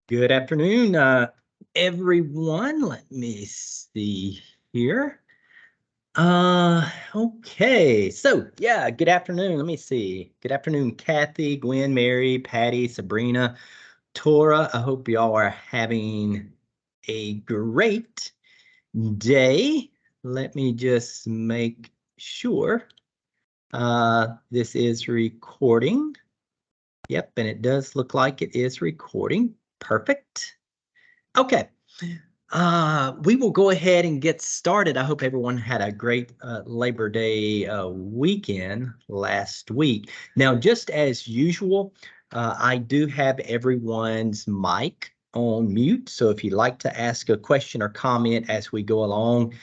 Good afternoon, everyone. Let me see here. Okay. So yeah, good afternoon. Let me see. Good afternoon, Kathy, Gwen, Mary, Patty, Sabrina, Tora. I hope y'all are having a great day. Let me just make sure this is recording. Yep, and it does look like it is recording. Perfect. Okay. We will go ahead and get started. I hope everyone had a great Labor Day weekend last week. Now, just as usual, I do have everyone's mic on mute. So if you'd like to ask a question or comment as we go along,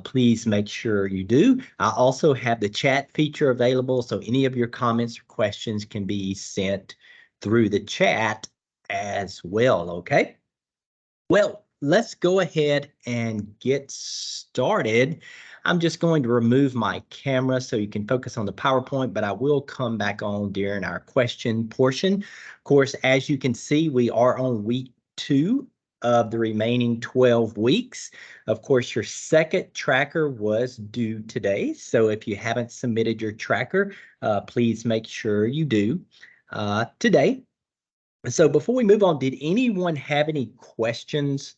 please make sure you do. I also have the chat feature available, so any of your comments or questions can be sent through the chat as well, okay? Well, let's go ahead and get started. I'm just going to remove my camera so you can focus on the PowerPoint, but I will come back on during our question portion. Of course, as you can see, we are on week 2 of the remaining 12 weeks. Of course, your second tracker was due today. So if you haven't submitted your tracker, please make sure you do today. So before we move on, did anyone have any questions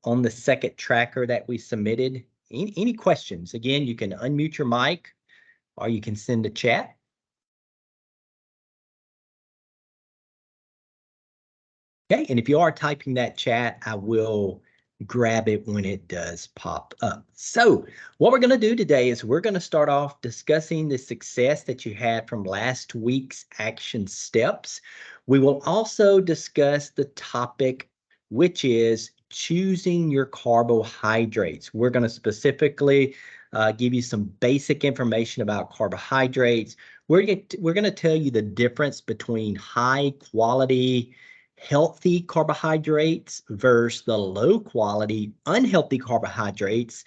on the second tracker that we submitted? Any questions? Again, you can unmute your mic or you can send a chat. Okay, and if you are typing that chat, I will grab it when it does pop up. So what we're going to do today is we're going to start off discussing the success that you had from last week's action steps. We will also discuss the topic, which is choosing your carbohydrates. We're going to specifically give you some basic information about carbohydrates. We're going to tell you the difference between high quality healthy carbohydrates versus the low quality unhealthy carbohydrates.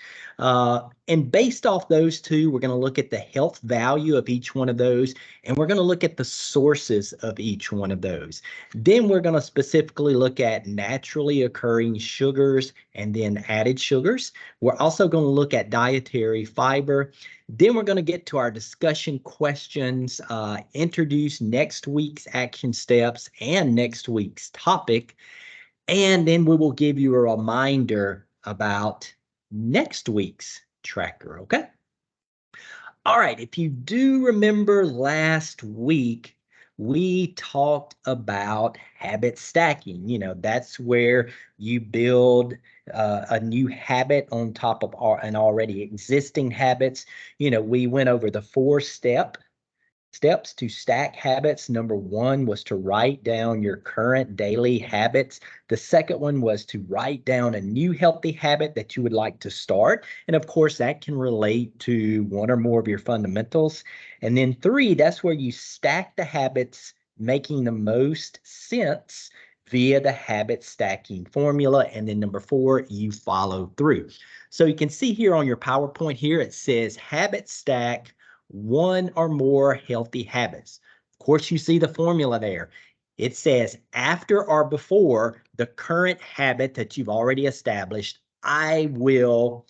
And based off those two, we're going to look at the health value of each one of those, and we're going to look at the sources of each one of those. Then we're going to specifically look at naturally occurring sugars and then added sugars. We're also going to look at dietary fiber. Then we're going to get to our discussion questions, introduce next week's action steps and next week's topic, and then we will give you a reminder about next week's tracker, okay? All right, if you do remember last week, we talked about habit stacking. You know, that's where you build a new habit on top of an already existing habits. You know, we went over the 4 steps to stack habits. Number 1 was to write down your current daily habits. The second one was to write down a new healthy habit that you would like to start. And of course, that can relate to 1 or more of your fundamentals. And then 3, that's where you stack the habits, making the most sense via the habit stacking formula. And then number 4, you follow through. So you can see here on your PowerPoint here, it says habit stack 1 or more healthy habits. Of course, you see the formula there. It says after or before the current habit that you've already established, I will,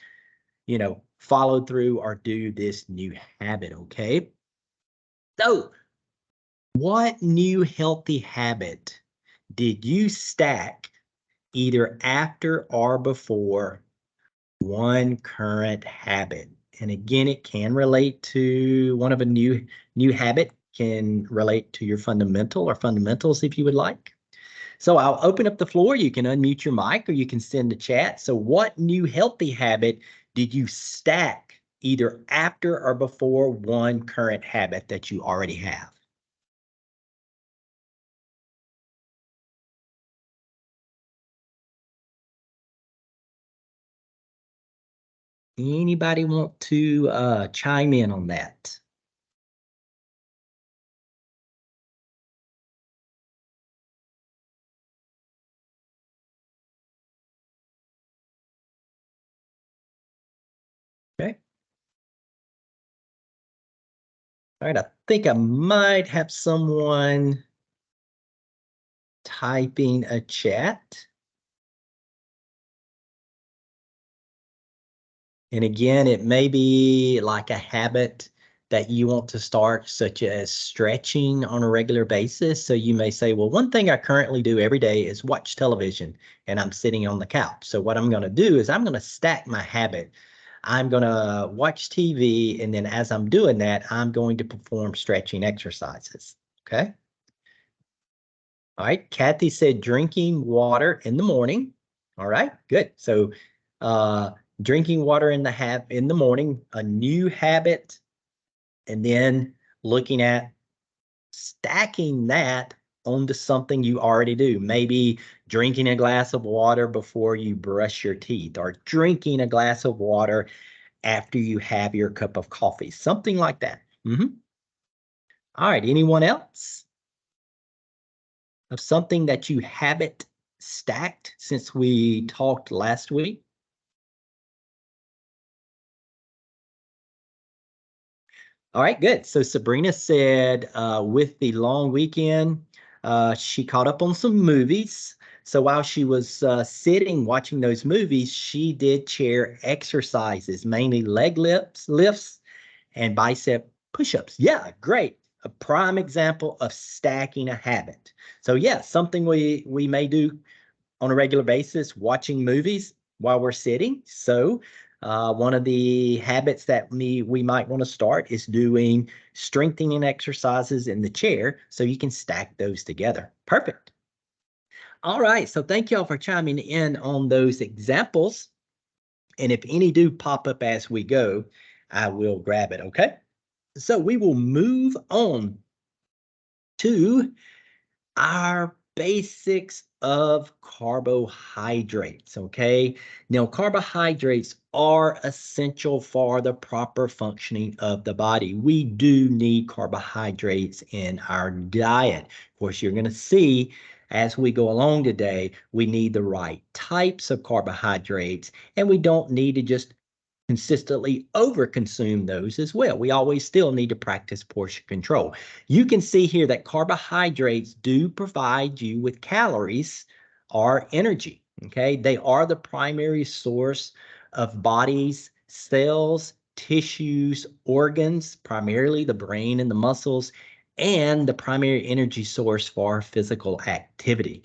follow through or do this new habit, okay? So, what new healthy habit did you stack either after or before 1 current habit? And again, it can relate to one of a new habit, can relate to your fundamental or fundamentals if you would like. So I'll open up the floor. You can unmute your mic or you can send a chat. So what new healthy habit did you stack either after or before 1 current habit that you already have? Anybody want to chime in on that? Okay. All right, I think I might have someone typing a chat. And again, it may be like a habit that you want to start, such as stretching on a regular basis. So you may say, well, one thing I currently do every day is watch television and I'm sitting on the couch. So what I'm going to do is I'm going to stack my habit. I'm going to watch TV. And then as I'm doing that, I'm going to perform stretching exercises. Okay. All right. Kathy said drinking water in the morning. All right. Good. So, drinking water in the morning, a new habit, and then looking at stacking that onto something you already do. Maybe drinking a glass of water before you brush your teeth, or drinking a glass of water after you have your cup of coffee, something like that. All right, anyone else of something that you haven't stacked since we talked last week? All right, good. So Sabrina said with the long weekend, she caught up on some movies. So while she was sitting watching those movies, she did chair exercises, mainly lifts, and bicep push-ups. Yeah, great. A prime example of stacking a habit. So yeah, something we may do on a regular basis, watching movies while we're sitting. So one of the habits that we might want to start is doing strengthening exercises in the chair so you can stack those together. Perfect. All right. So thank y'all for chiming in on those examples. And if any do pop up as we go, I will grab it. Okay. So we will move on to our basics of carbohydrates, okay? Now, carbohydrates are essential for the proper functioning of the body. We do need carbohydrates in our diet. Of course, you're going to see as we go along today, we need the right types of carbohydrates, and we don't need to just consistently overconsume those as well. We always still need to practice portion control. You can see here that carbohydrates do provide you with calories or energy. Okay, they are the primary source of bodies, cells, tissues, organs, primarily the brain and the muscles, and the primary energy source for physical activity.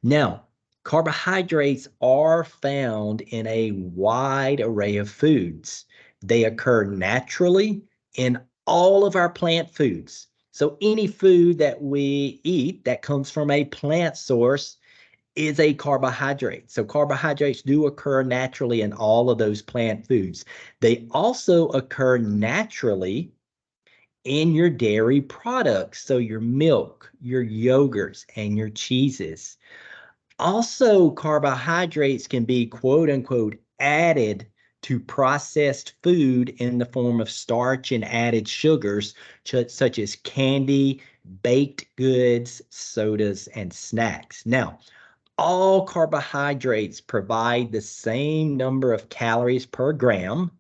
Now, carbohydrates are found in a wide array of foods. They occur naturally in all of our plant foods. So any food that we eat that comes from a plant source is a carbohydrate. So carbohydrates do occur naturally in all of those plant foods. They also occur naturally in your dairy products. So your milk, your yogurts, and your cheeses. Also, carbohydrates can be quote unquote added to processed food in the form of starch and added sugars, such as candy, baked goods, sodas, and snacks. Now, all carbohydrates provide the same number of calories per gram.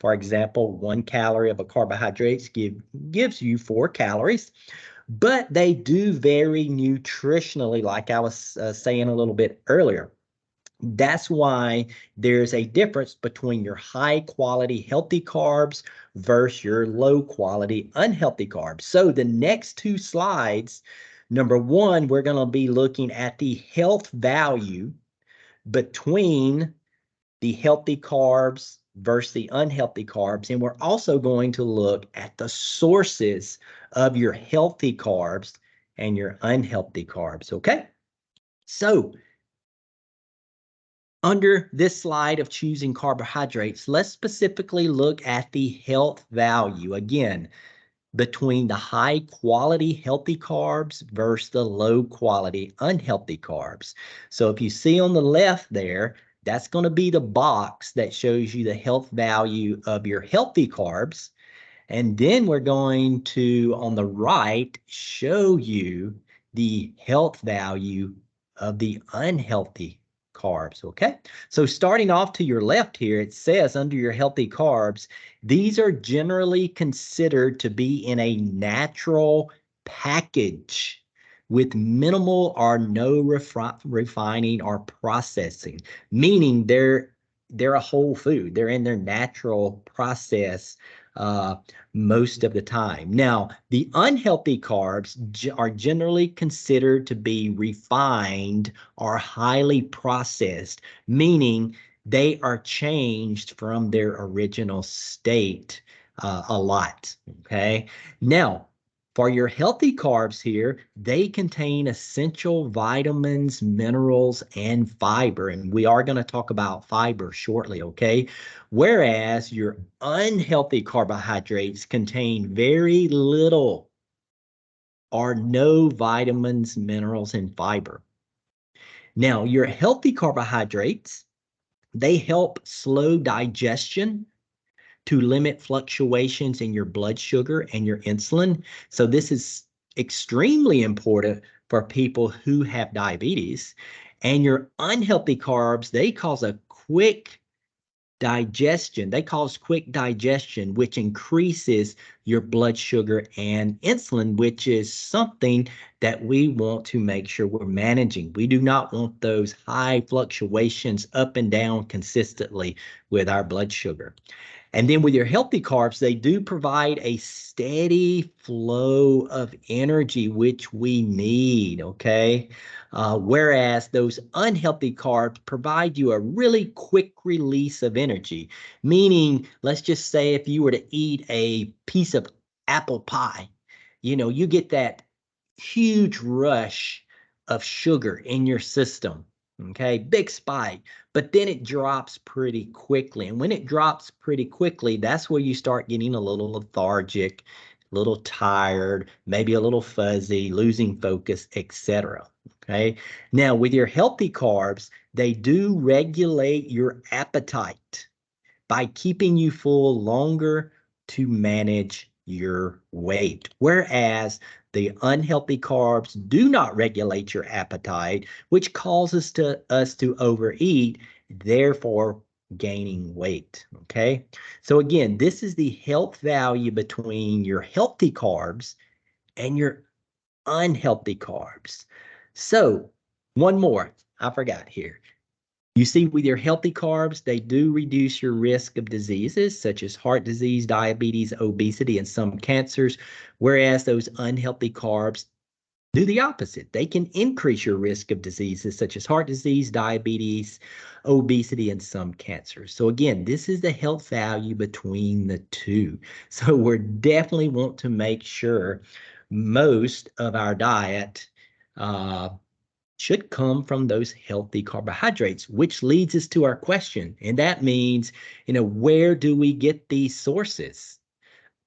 For example, 1 calorie of a carbohydrate gives you 4 calories, but they do vary nutritionally, like I was saying a little bit earlier. That's why there's a difference between your high quality healthy carbs versus your low quality unhealthy carbs. So the next two slides, number one, we're going to be looking at the health value between the healthy carbs versus the unhealthy carbs. And we're also going to look at the sources of your healthy carbs and your unhealthy carbs. Okay. So under this slide of choosing carbohydrates, let's specifically look at the health value. Again, between the high quality healthy carbs versus the low quality unhealthy carbs. So if you see on the left there, that's going to be the box that shows you the health value of your healthy carbs. And then we're going to, on the right, show you the health value of the unhealthy carbs, okay? So starting off to your left here, it says under your healthy carbs, these are generally considered to be in a natural package. with minimal or no refining or processing, meaning they're a whole food. They're in their natural process uh, most of the time. Now, the unhealthy carbs are generally considered to be refined or highly processed, meaning they are changed from their original state a lot. Okay. Now, for your healthy carbs here, they contain essential vitamins, minerals, and fiber. And we are going to talk about fiber shortly, okay? Whereas your unhealthy carbohydrates contain very little or no vitamins, minerals, and fiber. Now, your healthy carbohydrates, they help slow digestion to limit fluctuations in your blood sugar and your insulin. So this is extremely important for people who have diabetes. And your unhealthy carbs, they cause a quick digestion. They cause quick digestion, which increases your blood sugar and insulin, which is something that we want to make sure we're managing. We do not want those high fluctuations up and down consistently with our blood sugar. And then with your healthy carbs, they do provide a steady flow of energy, which we need, okay? Whereas those unhealthy carbs provide you a really quick release of energy, meaning, let's just say if you were to eat a piece of apple pie, you get that huge rush of sugar in your system. Okay, big spike, but then it drops pretty quickly. And when it drops pretty quickly, that's where you start getting a little lethargic, a little tired, maybe a little fuzzy, losing focus, etc. Okay, now with your healthy carbs, they do regulate your appetite by keeping you full longer to manage your weight. Whereas the unhealthy carbs do not regulate your appetite, which causes us to overeat, therefore gaining weight. Okay. So again, this is the health value between your healthy carbs and your unhealthy carbs. So one more, I forgot here. You see, with your healthy carbs, they do reduce your risk of diseases such as heart disease, diabetes, obesity, and some cancers, whereas those unhealthy carbs do the opposite. They can increase your risk of diseases such as heart disease, diabetes, obesity, and some cancers. So again, this is the health value between the two. So we definitely want to make sure most of our diet should come from those healthy carbohydrates, which leads us to our question. And that means, where do we get these sources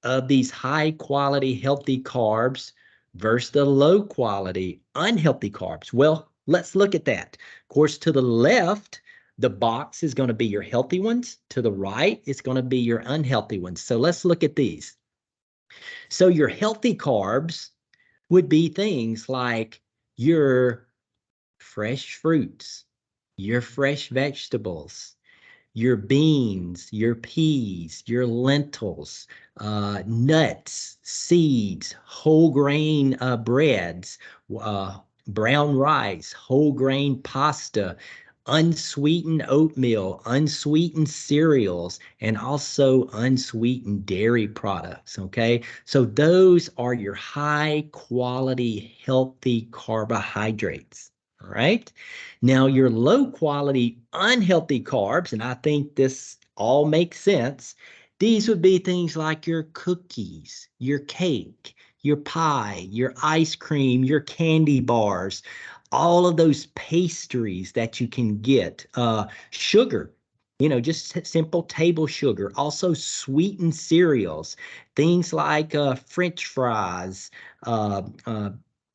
of these high quality healthy carbs versus the low quality unhealthy carbs? Well, let's look at that. Of course, to the left, the box is going to be your healthy ones. To the right, it's going to be your unhealthy ones. So let's look at these. So your healthy carbs would be things like your fresh fruits, your fresh vegetables, your beans, your peas, your lentils, nuts, seeds, whole grain breads, uh, brown rice, whole grain pasta, unsweetened oatmeal, unsweetened cereals, and also unsweetened dairy products. Okay, so those are your high quality, healthy carbohydrates. All right. Now, your low quality, unhealthy carbs, and I think this all makes sense, these would be things like your cookies, your cake, your pie, your ice cream, your candy bars, all of those pastries that you can get, sugar, just simple table sugar, also sweetened cereals, things like French fries, uh, uh,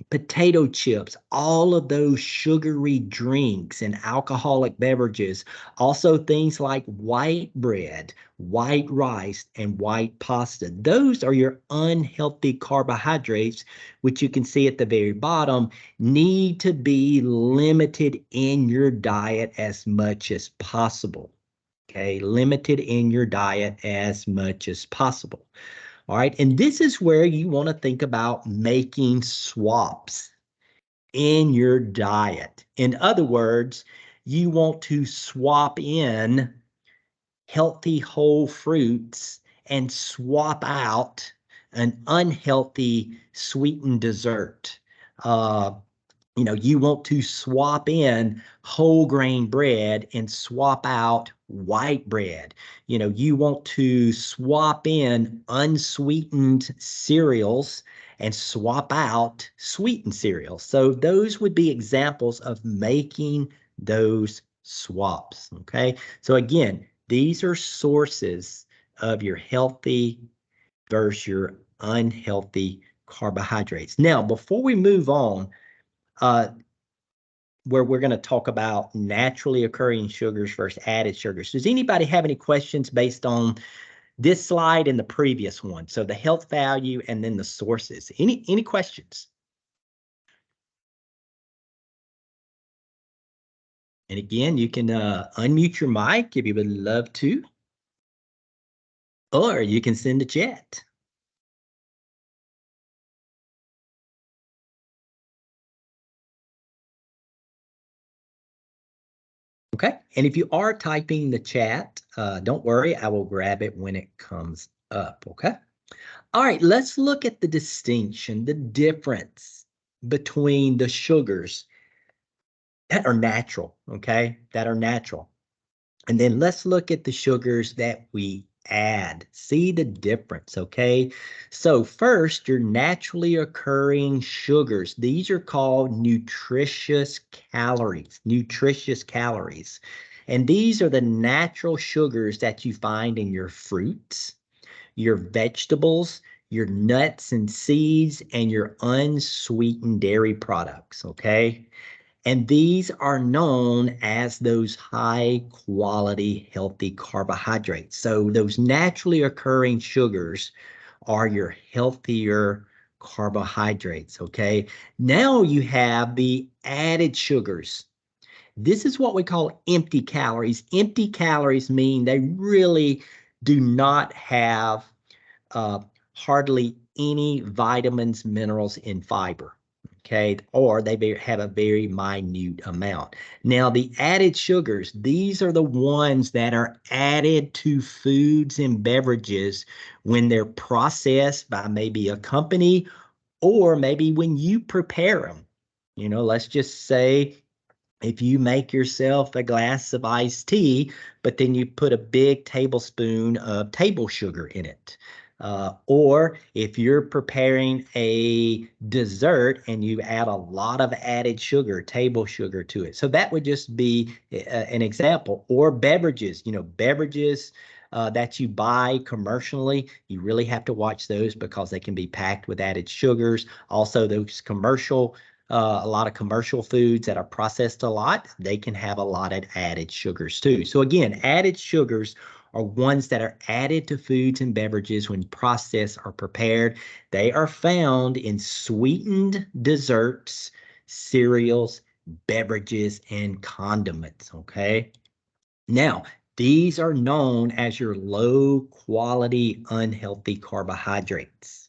potato chips, all of those sugary drinks and alcoholic beverages, also things like white bread, white rice, and white pasta. Those are your unhealthy carbohydrates, which you can see at the very bottom, need to be limited in your diet as much as possible. Okay, limited in your diet as much as possible. All right, and this is where you want to think about making swaps. in your diet. In other words, you want to swap in healthy whole fruits and swap out an unhealthy sweetened dessert. Uh, you want to swap in whole grain bread and swap out white bread. You want to swap in unsweetened cereals and swap out sweetened cereals. So those would be examples of making those swaps. Okay. So again, these are sources of your healthy versus your unhealthy carbohydrates. Now, before we move on, uh, where we're going to talk about naturally occurring sugars versus added sugars. Does anybody have any questions based on this slide and the previous one? So the health value and then the sources. Any questions? And again, you can unmute your mic if you would love to, or you can send a chat. Okay, and if you are typing the chat, don't worry, I will grab it when it comes up, okay? All right, let's look at the distinction, the difference between the sugars that are natural, okay? That are natural. And then let's look at the sugars that we add. See the difference, okay? So first, your naturally occurring sugars. These are called nutritious calories, nutritious calories. And these are the natural sugars that you find in your fruits, your vegetables, your nuts and seeds, and your unsweetened dairy products, okay? And these are known as those high quality healthy carbohydrates. So those naturally occurring sugars are your healthier carbohydrates, okay? Now you have the added sugars. This is what we call empty calories. Empty calories mean they really do not have uh, hardly any vitamins, minerals, and fiber. Okay, or they have a very minute amount. Now, the added sugars, these are the ones that are added to foods and beverages when they're processed by maybe a company or maybe when you prepare them. Let's just say if you make yourself a glass of iced tea, but then you put a big tablespoon of table sugar in it. Or if you're preparing a dessert and you add a lot of added sugar, table sugar to it. So that would just be an example. Or beverages, beverages that you buy commercially, you really have to watch those because they can be packed with added sugars. Also, those a lot of commercial foods that are processed a lot, they can have a lot of added sugars too. So again, added sugars are ones that are added to foods and beverages when processed or prepared. They are found in sweetened desserts, cereals, beverages, and condiments, okay? Now, these are known as your low quality unhealthy carbohydrates.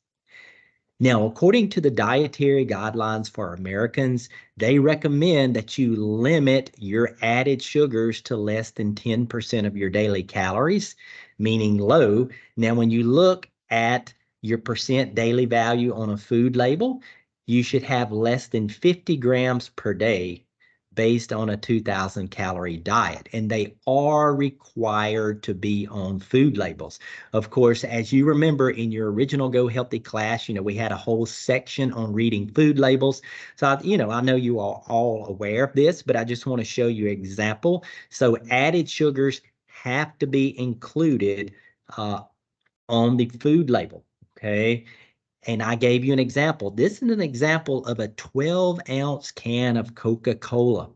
Now, according to the dietary guidelines for Americans, they recommend that you limit your added sugars to less than 10% of your daily calories, meaning low. Now, when you look at your percent daily value on a food label, you should have less than 50 grams per day based on a 2,000 calorie diet. And they are required to be on food labels. Of course, as you remember in your original Go Healthy class, we had a whole section on reading food labels. So, I know you are all aware of this, but I just want to show you an example. So added sugars have to be included on the food label, okay? And I gave you an example. This is an example of a 12-ounce can of Coca-Cola.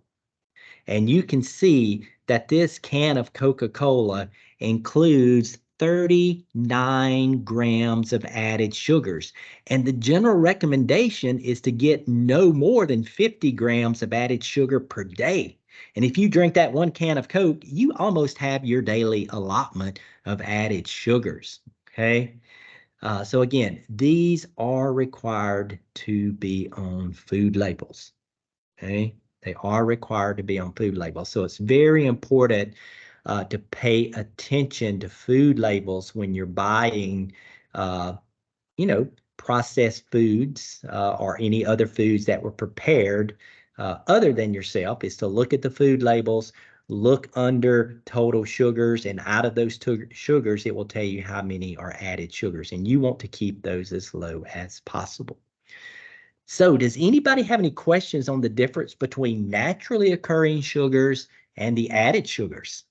And you can see that this can of Coca-Cola includes 39 grams of added sugars. And the general recommendation is to get no more than 50 grams of added sugar per day. And if you drink that one can of Coke, you almost have your daily allotment of added sugars. Okay. So again, these are required to be on food labels. Okay, they are required to be on food labels. So it's very important to pay attention to food labels when you're buying, uh, processed foods or any other foods that were prepared other than yourself, is to look at the food labels, look under total sugars, and out of those sugars, it will tell you how many are added sugars, and you want to keep those as low as possible. So does anybody have any questions on the difference between naturally occurring sugars and the added sugars?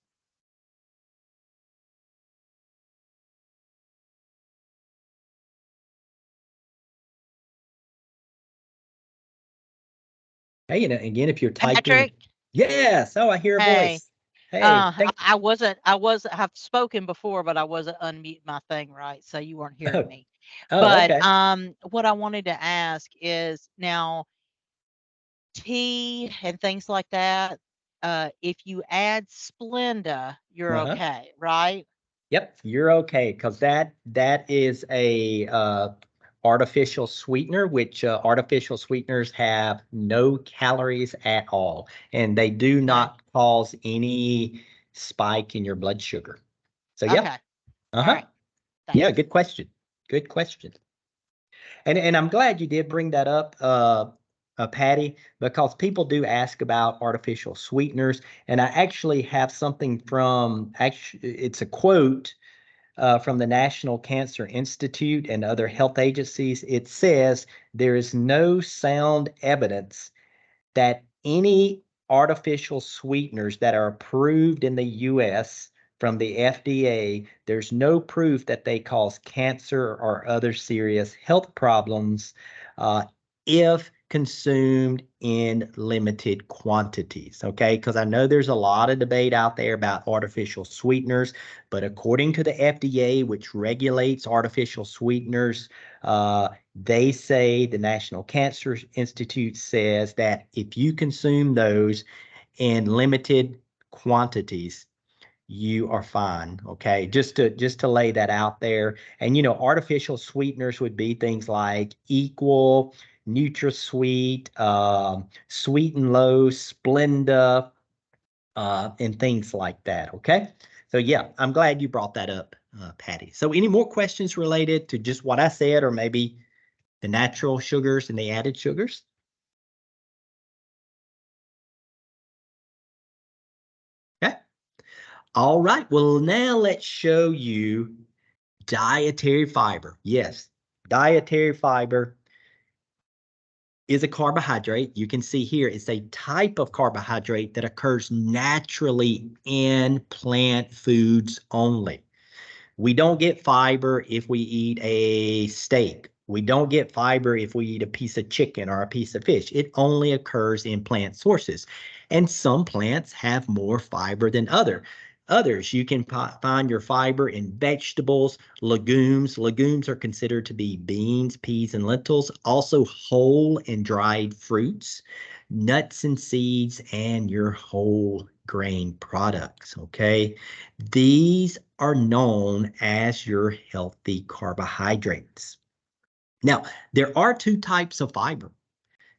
Hey, and again, if you're typing, Patrick, yes, oh, I hear a hey. voice. Hey, thank I've spoken before, but I wasn't unmute my thing right, so you weren't hearing oh, me. oh, But okay. what I wanted to ask is now tea and things like that. If you add Splenda, you're Uh-huh. okay, right? Yep, you're okay because that is a artificial sweetener, which artificial sweeteners have no calories at all, and they do Okay. not cause any spike in your blood sugar. So, yep. Okay. All Uh-huh. right. Yeah, Thanks. good question. Good question. And I'm glad you did bring that up, Patty, because people do ask about artificial sweeteners, and I actually have something from actually it's a quote from the National Cancer Institute and other health agencies. It says there is no sound evidence that any artificial sweeteners that are approved in the US from the FDA, there's no proof that they cause cancer or other serious health problems uh, if consumed in limited quantities. Okay, because I know there's a lot of debate out there about artificial sweeteners, but according to the FDA, which regulates artificial sweeteners, they say, the National Cancer Institute says, that if you consume those in limited quantities, you are fine. Okay, just to lay that out there. And artificial sweeteners would be things like Equal, NutraSweet, Sweet and Low, Splenda, and things like that. Okay, so yeah, I'm glad you brought that up, Patty. So any more questions related to just what I said, or maybe the natural sugars and the added sugars? Okay. All right. Well, now let's show you dietary fiber. Yes, dietary fiber is a carbohydrate. You can see here it's a type of carbohydrate that occurs naturally in plant foods only. We don't get fiber if we eat a steak. We don't get fiber if we eat a piece of chicken or a piece of fish. It only occurs in plant sources. And some plants have more fiber than others. You can find your fiber in vegetables, legumes. Legumes are considered to be beans, peas, and lentils. Also whole and dried fruits, nuts and seeds, and your whole grain products. Okay. These are known as your healthy carbohydrates. Now, there are two types of fiber.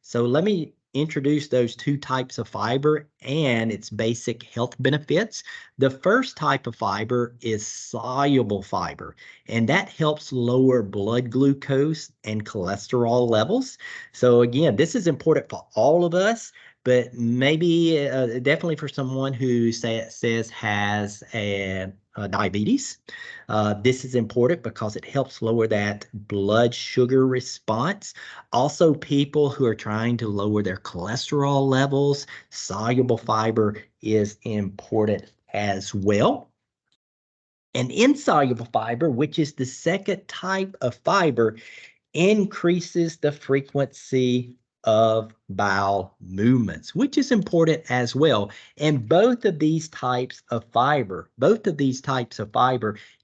So let me introduce those two types of fiber and its basic health benefits. The first type of fiber is soluble fiber, and that helps lower blood glucose and cholesterol levels. So again, this is important for all of us, but maybe definitely for someone who says has a diabetes. This is important because it helps lower that blood sugar response. Also, people who are trying to lower their cholesterol levels, soluble fiber is important as well. And insoluble fiber, which is the second type of fiber, increases the frequency of bowel movements, which is important as well. And both of these types of fiber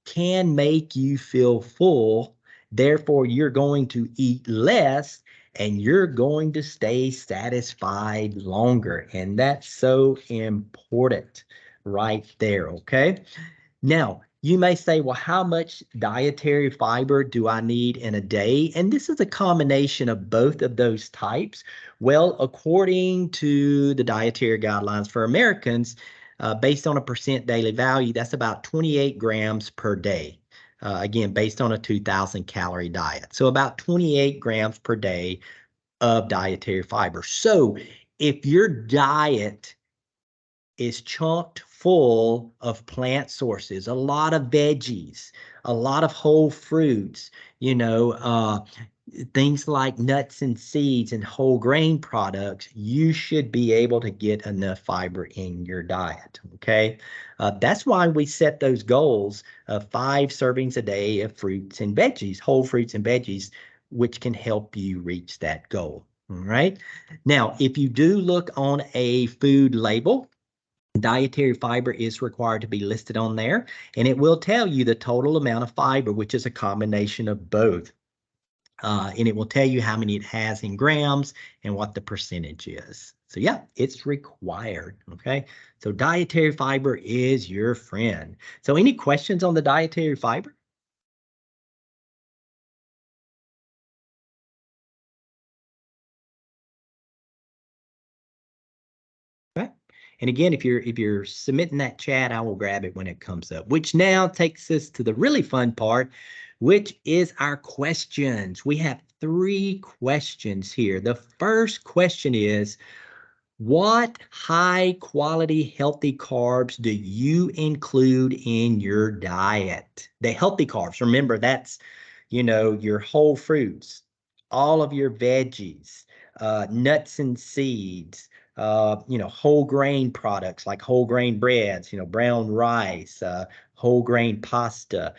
can make you feel full. Therefore, you're going to eat less and you're going to stay satisfied longer. And that's so important right there. Okay. Now, You may say, well, how much dietary fiber do I need in a day? And this is a combination of both of those types. Well, according to the dietary guidelines for Americans, based on a percent daily value, that's about 28 grams per day. Again, based on a 2,000 calorie diet. So about 28 grams per day of dietary fiber. So if your diet is chocked full of plant sources, a lot of veggies, a lot of whole fruits, things like nuts and seeds and whole grain products, you should be able to get enough fiber in your diet. Okay. That's why we set those goals of 5 servings a day of fruits and veggies, whole fruits and veggies, which can help you reach that goal. All right. Now, if you do look on a food label, dietary fiber is required to be listed on there, and it will tell you the total amount of fiber, which is a combination of both. And it will tell you how many it has in grams and what the percentage is. So yeah, it's required, okay? So dietary fiber is your friend. So any questions on the dietary fiber? Okay. And again, if you're submitting that chat, I will grab it when it comes up, which now takes us to the really fun part, which is our questions. We have 3 questions here. The first question is, what high quality healthy carbs do you include in your diet? The healthy carbs, remember that's, your whole fruits, all of your veggies, nuts and seeds, whole grain products like whole grain breads, brown rice, whole grain pasta,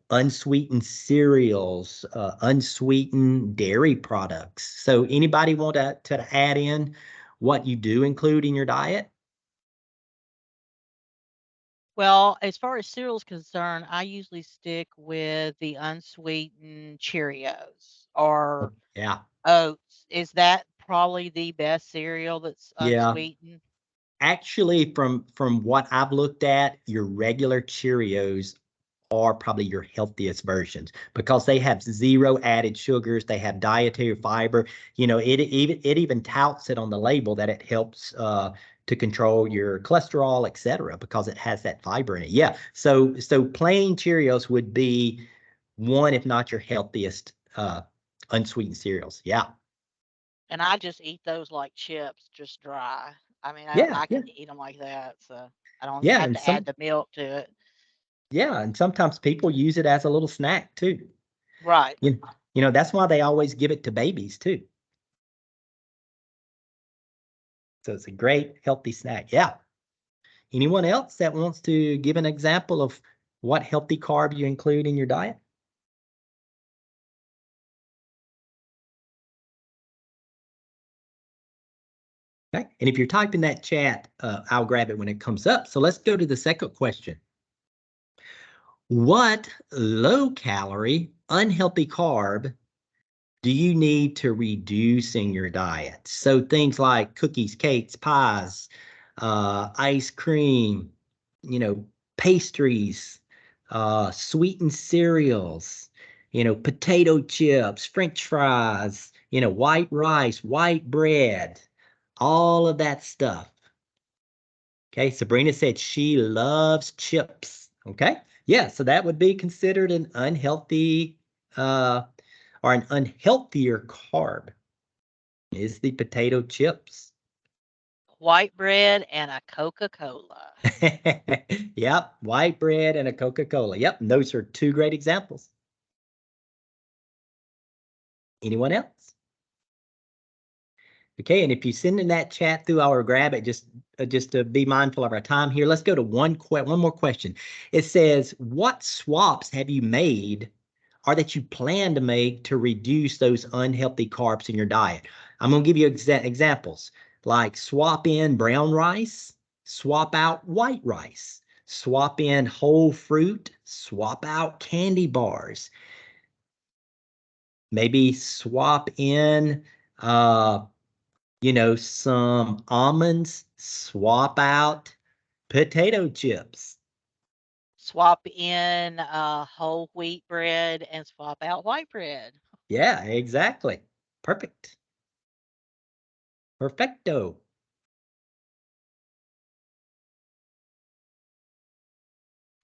unsweetened cereals, unsweetened dairy products. So anybody want to add in what you do include in your diet? Well, as far as cereal's concerned, I usually stick with the unsweetened Cheerios Oh, or yeah, oats. Is that probably the best cereal that's yeah. unsweetened? Actually, from what I've looked at, your regular Cheerios are probably your healthiest versions because they have 0 added sugars. They have dietary fiber. It even touts it on the label that it helps to control your cholesterol, etc., because it has that fiber in it. Yeah. So plain Cheerios would be one, if not your healthiest unsweetened cereals. Yeah. And I just eat those like chips, just dry. I mean, Yeah. I Yeah. can eat them like that, so I don't even Yeah. have And to add some the milk to it. Yeah, and sometimes people use it as a little snack too. Right. You, that's why they always give it to babies too. So it's a great healthy snack. Yeah. Anyone else that wants to give an example of what healthy carb you include in your diet? Okay. And if you're typing that chat, I'll grab it when it comes up. So let's go to the second question. What low calorie, unhealthy carb do you need to reduce in your diet? So things like cookies, cakes, pies, ice cream, you know, pastries, sweetened cereals, potato chips, French fries, white rice, white bread, all of that stuff. Okay, Sabrina said she loves chips. Okay, yeah, so that would be considered an unhealthy or an unhealthier carb is the potato chips. White bread and a Coca-Cola. Yep, white bread and a Coca-Cola. Yep, and those are 2 great examples. Anyone else? Okay, and if you send in that chat through, I'll grab it just to be mindful of our time here. Let's go to one more question. It says, what swaps have you made or that you plan to make to reduce those unhealthy carbs in your diet? I'm going to give you examples like swap in brown rice, swap out white rice, swap in whole fruit, swap out candy bars, maybe swap in some almonds, swap out potato chips. swap in whole wheat bread and swap out white bread. Yeah, exactly. Perfect. Perfecto.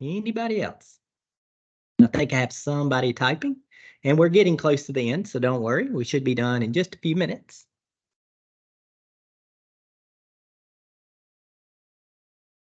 Anybody else? I think I have somebody typing, and we're getting close to the end, so don't worry. We should be done in just a few minutes.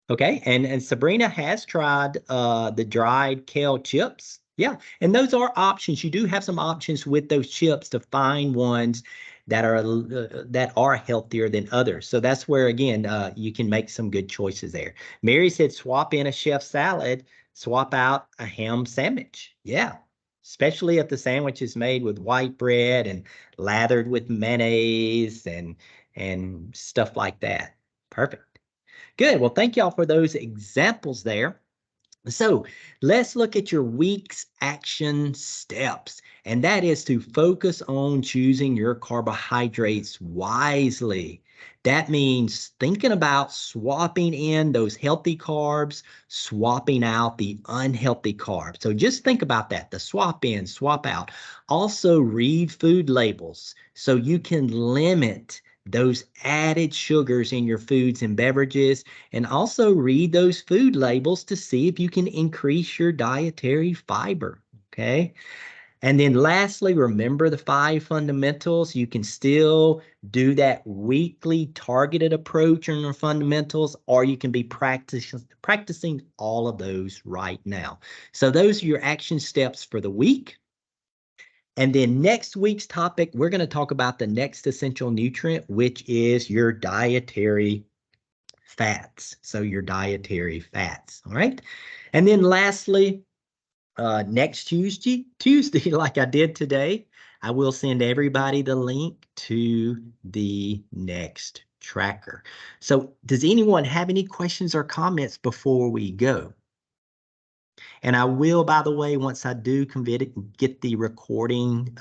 Okay, and Sabrina has tried the dried kale chips. Yeah, and those are options. You do have some options with those chips to find ones that are healthier than others. So that's where again you can make some good choices there. Mary said swap in a chef salad, swap out a ham sandwich. Yeah, especially if the sandwich is made with white bread and lathered with mayonnaise and stuff like that. Perfect. Good. Well, thank y'all for those examples there. So let's look at your week's action steps, and that is to focus on choosing your carbohydrates wisely. That means thinking about swapping in those healthy carbs, swapping out the unhealthy carbs. So just think about that, the swap in, swap out. Also read food labels so you can limit those added sugars in your foods and beverages, and also read those food labels to see if you can increase your dietary fiber. Okay. And then lastly, remember the 5 fundamentals. You can still do that weekly targeted approach on your fundamentals, or you can be practicing all of those right now. So those are your action steps for the week. And then next week's topic, we're going to talk about the next essential nutrient, which is your dietary fats. So your dietary fats. All right. And then lastly, next Tuesday, like I did today, I will send everybody the link to the next tracker. So does anyone have any questions or comments before we go? And I will, by the way, once I do get the recording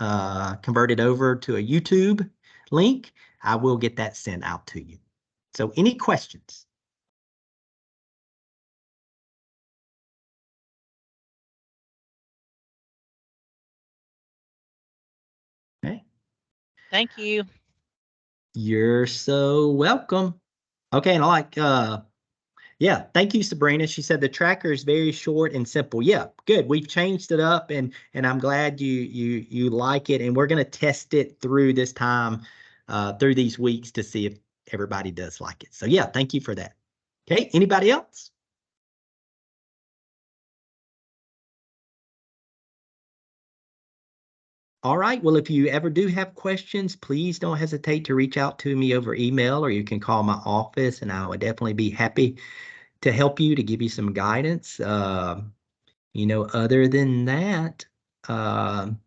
converted over to a YouTube link, I will get that sent out to you. So any questions? Okay. Thank you. You're so welcome. Okay, and yeah, thank you, Sabrina. She said the tracker is very short and simple. Yeah, good. We've changed it up, and I'm glad you like it. And we're gonna test it through this time, through these weeks to see if everybody does like it. So yeah, thank you for that. Okay, anybody else? All right. Well, if you ever do have questions, please don't hesitate to reach out to me over email, or you can call my office, and I would definitely be happy to help you, to give you some guidance. Other than that, um,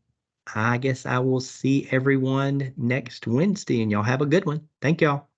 I guess I will see everyone next Wednesday, and y'all have a good one. Thank y'all.